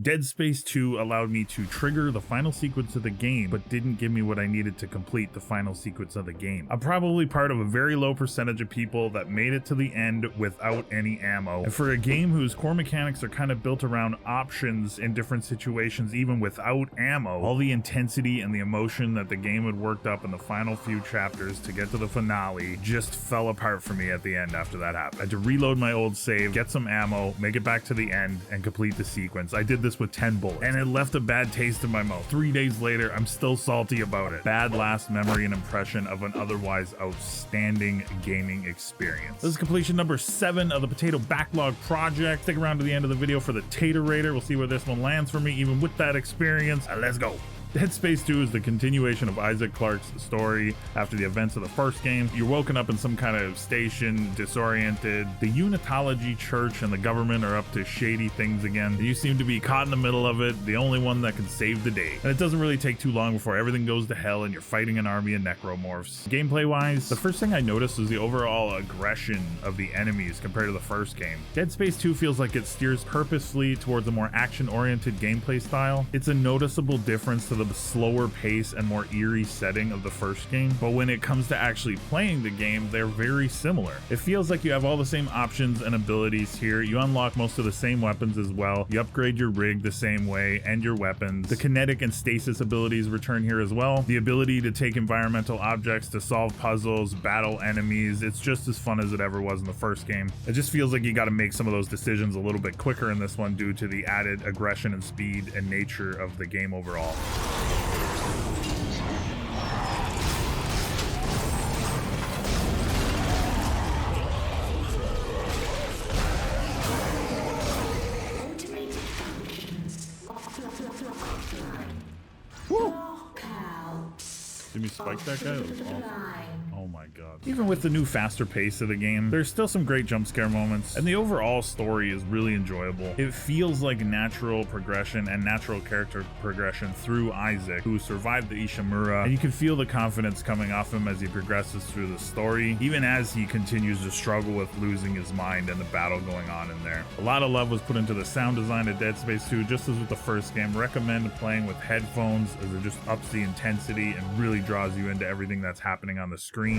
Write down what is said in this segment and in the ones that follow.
Dead Space 2 allowed me to trigger the final sequence of the game, but didn't give me what I needed to complete the final sequence of the game. I'm probably part of a very low percentage of people that made it to the end without any ammo. And for a game whose core mechanics are kind of built around options in different situations, even without ammo, all the intensity and the emotion that the game had worked up in the final few chapters to get to the finale just fell apart for me at the end after that happened. I had to reload my old save, get some ammo, make it back to the end, and complete the sequence. I did this with 10 bullets, and it left a bad taste in my mouth. 3 days later, I'm still salty about it. Bad last memory and impression of an otherwise outstanding gaming experience. This is completion number 7 of the Potato Backlog Project. Stick around to the end of the video for the Taterator. We'll see where this one lands for me, even with that experience. Let's go. Dead Space 2 is the continuation of Isaac Clarke's story after the events of the first game. You're woken up in some kind of station, disoriented. The Unitology Church and the government are up to shady things again. You seem to be caught in the middle of it, the only one that can save the day. And it doesn't really take too long before everything goes to hell and you're fighting an army of necromorphs. Gameplay-wise, the first thing I noticed was the overall aggression of the enemies compared to the first game. Dead Space 2 feels like it steers purposefully towards a more action-oriented gameplay style. It's a noticeable difference to the slower pace and more eerie setting of the first game, but when it comes to actually playing the game, they're very similar. It feels like you have all the same options and abilities here. You unlock most of the same weapons as well. You upgrade your rig the same way and your weapons. The kinetic and stasis abilities return here as well. The ability to take environmental objects to solve puzzles, battle enemies, it's just as fun as it ever was in the first game. It just feels like you got to make some of those decisions a little bit quicker in this one due to the added aggression and speed and nature of the game overall. Woo! Did we spike that guy? That was awesome. Oh my god. Even with the new faster pace of the game, there's still some great jump scare moments, and the overall story is really enjoyable. It feels like natural progression and natural character progression through Isaac, who survived the Ishimura, and you can feel the confidence coming off him as he progresses through the story, even as he continues to struggle with losing his mind and the battle going on in there. A lot of love was put into the sound design of Dead Space 2, just as with the first game. Recommend playing with headphones as it just ups the intensity and really draws you into everything that's happening on the screen.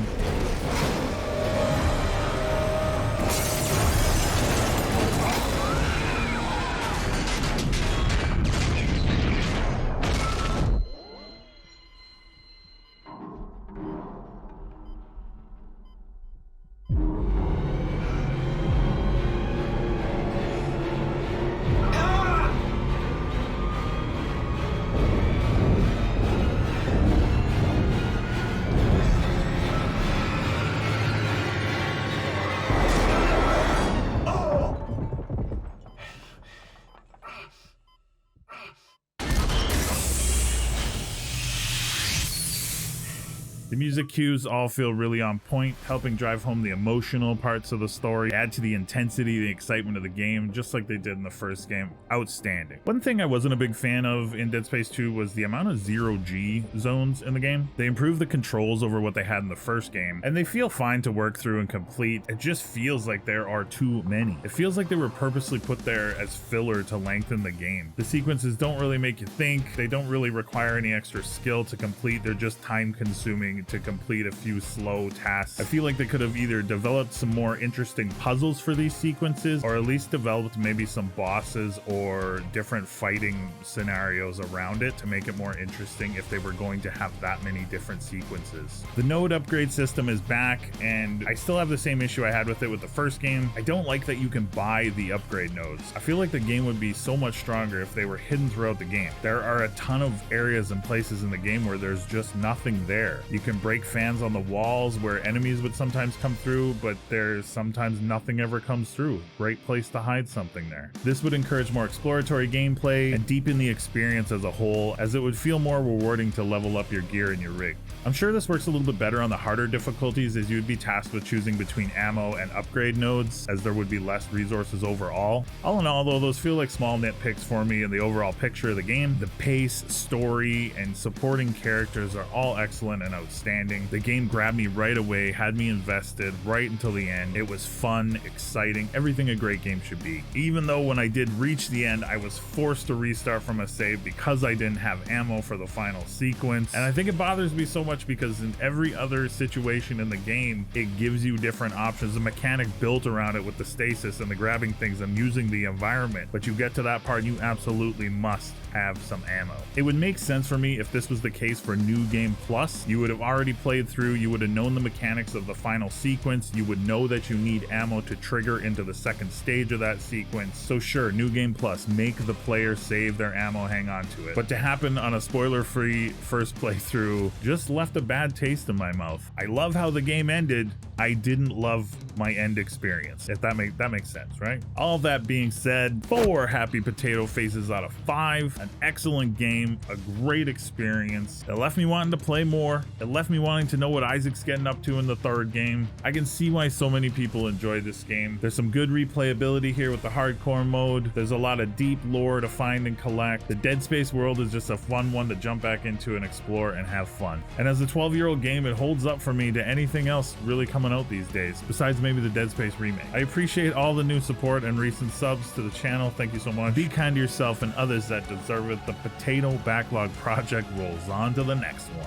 The music cues all feel really on point, helping drive home the emotional parts of the story, add to the intensity, the excitement of the game, just like they did in the first game. Outstanding. One thing I wasn't a big fan of in Dead Space 2 was the amount of zero-G zones in the game. They improved the controls over what they had in the first game, and they feel fine to work through and complete. It just feels like there are too many. It feels like they were purposely put there as filler to lengthen the game. The sequences don't really make you think, they don't really require any extra skill to complete, they're just time-consuming to complete a few slow tasks. I feel like they could have either developed some more interesting puzzles for these sequences, or at least developed maybe some bosses or different fighting scenarios around it to make it more interesting if they were going to have that many different sequences. The node upgrade system is back, and I still have the same issue I had with it with the first game. I don't like that you can buy the upgrade nodes. I feel like the game would be so much stronger if they were hidden throughout the game. There are a ton of areas and places in the game where there's just nothing there. You can break fans on the walls where enemies would sometimes come through, but there's sometimes nothing ever comes through. Great place to hide something there. This would encourage more exploratory gameplay and deepen the experience as a whole, as it would feel more rewarding to level up your gear and your rig. I'm sure this works a little bit better on the harder difficulties, as you would be tasked with choosing between ammo and upgrade nodes, as there would be less resources overall. All in all, though, those feel like small nitpicks for me in the overall picture of the game. The pace, story, and supporting characters are all excellent and outstanding. outstanding. The game grabbed me right away, had me invested right until the end. It was fun, exciting, everything a great game should be. Even though when I did reach the end, I was forced to restart from a save because I didn't have ammo for the final sequence. And I think it bothers me so much because in every other situation in the game, it gives you different options. The mechanic built around it with the stasis and the grabbing things and using the environment. But you get to that part, you absolutely must have some ammo. It would make sense for me if this was the case for New Game Plus. You would have already played through, you would have known the mechanics of the final sequence, you would know that you need ammo to trigger into the second stage of that sequence. So sure, New Game Plus, make the player save their ammo, hang on to it. But to happen on a spoiler-free first playthrough just left a bad taste in my mouth. I love how the game ended. I didn't love my end experience, if that makes sense, right? All that being said, 4 happy potato faces out of 5. An excellent game, a great experience. It left me wanting to play more. It left me wanting to know what Isaac's getting up to in the 3rd game. I can see why so many people enjoy this game. There's some good replayability here with the hardcore mode. There's a lot of deep lore to find and collect. The DeadSpace world is just a fun one to jump back into and explore and have fun. And as a 12-year-old game, it holds up for me to anything else really coming out these days, besides maybe the Dead Space remake. I appreciate all the new support and recent subs to the channel. Thank you so much. Be kind to yourself and others that deserve it. The Potato Backlog Project rolls on to the next one.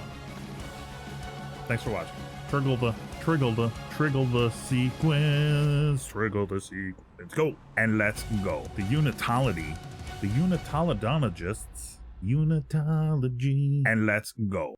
Thanks for watching. Triggle the sequence. Go. And let's go. The unitologists. Unitology. And let's go.